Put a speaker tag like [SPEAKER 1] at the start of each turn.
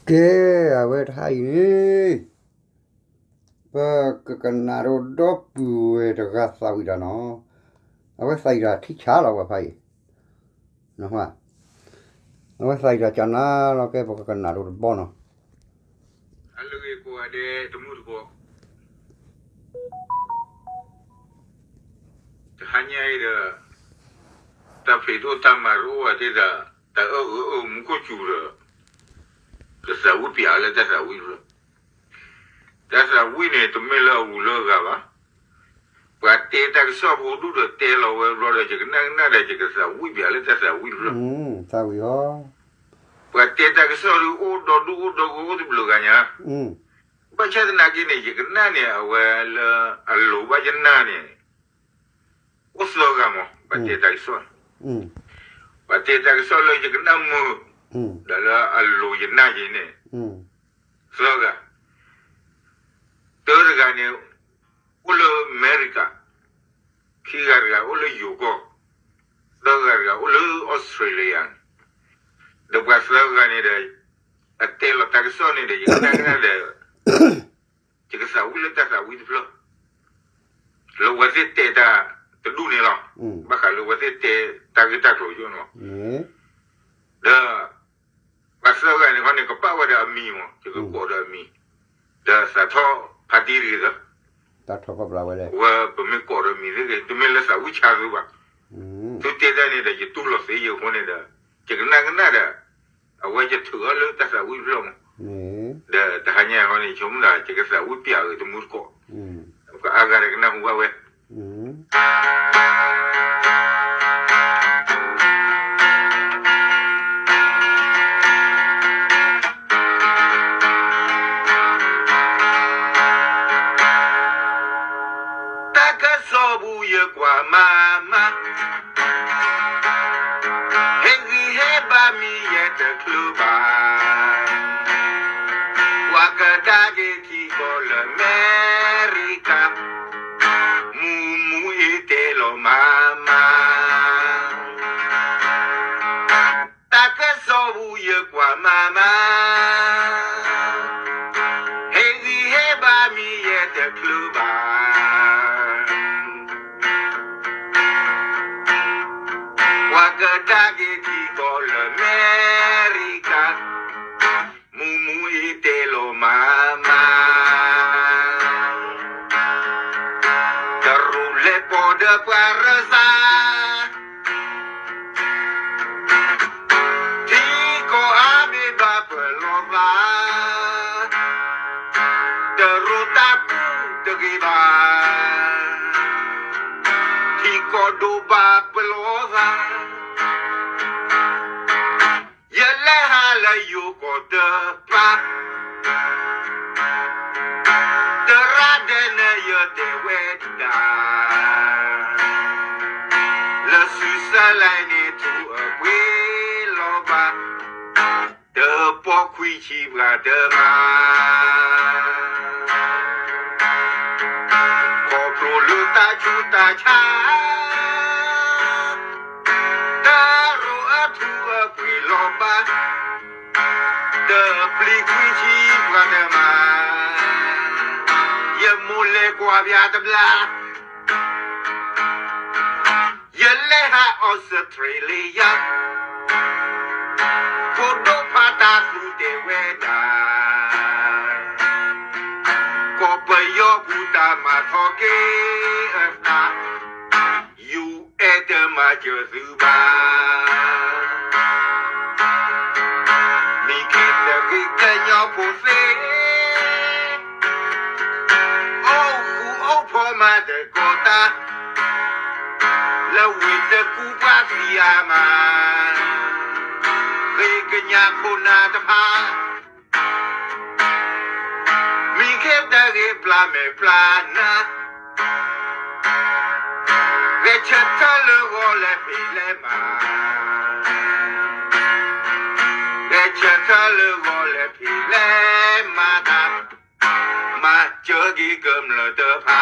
[SPEAKER 1] que a ver hay que canaro dopu gasa wira no a ver saira tichala wa pai no wa a ver saira chana lo que porque canaro bono
[SPEAKER 2] allo ko ade tumur ko hanya ida ta fedo tamaru ade da ta mu ko chura ta sa wu pia la ta sa wi lo ta sa wi ne to me la wu lo ga ba pa te ta so bu du de te lo we ro de ke na de ke sa wi pia la ta sa wi lo
[SPEAKER 1] sa wi ho
[SPEAKER 2] pa te ta so o do du blu ga nya ba cha na ki ne ke na ne wa la allo ba na ne o so ga mo pa te ta so pa te ta so lo ke na mo da la allo na ji ne so ga to ga ne ulo America kigarga ulo Yugo dogarga ulo Australian the Brazil ne da atelo taxoni de yana de chika sa ulo ta sa with flow lo wasite da to du ne lo baka lo wasite tagita to yo no da Brazil ne ko ne ko pa wa da mi mo chika ko da mi da sa tho patiri da
[SPEAKER 1] ta thọ có bao nhiêu
[SPEAKER 2] wa ba me ko ro mi de to me la sa wi cha zu ba to te da ne da ji tu lo se ye ho ne da ke na da a wa je tu lo ta sa wi lo da hanya ho ne chum da ke sa wi pia to mu ko ka aga re na wa we mama heba mi yete kluba wakadage ki kol America mumu itelo mama takasobu ye kwa mama heba mi yete kluba Wakadage ki kol America mumu itelo mama Terule pode parza Tiko abiba pelova Terutaku tegiba Tiko duba pelova you go the pop the radene yo de weda la susalane to a wiloba the pokwi chi brada ma ko pro luta chuta cha da ro atu a wiloba the pliquichi bradema ye mole kwa bia de bla ye leha Australia kodo pata su de weda ko pe yo buta ma thoke asta you et ma jozuba de kota la wite kupa fiama rekenya kona de pa mi ke da ge pla me plana rechata le gole pile ma rechata le gole pile ma da ma jogi gum le de pa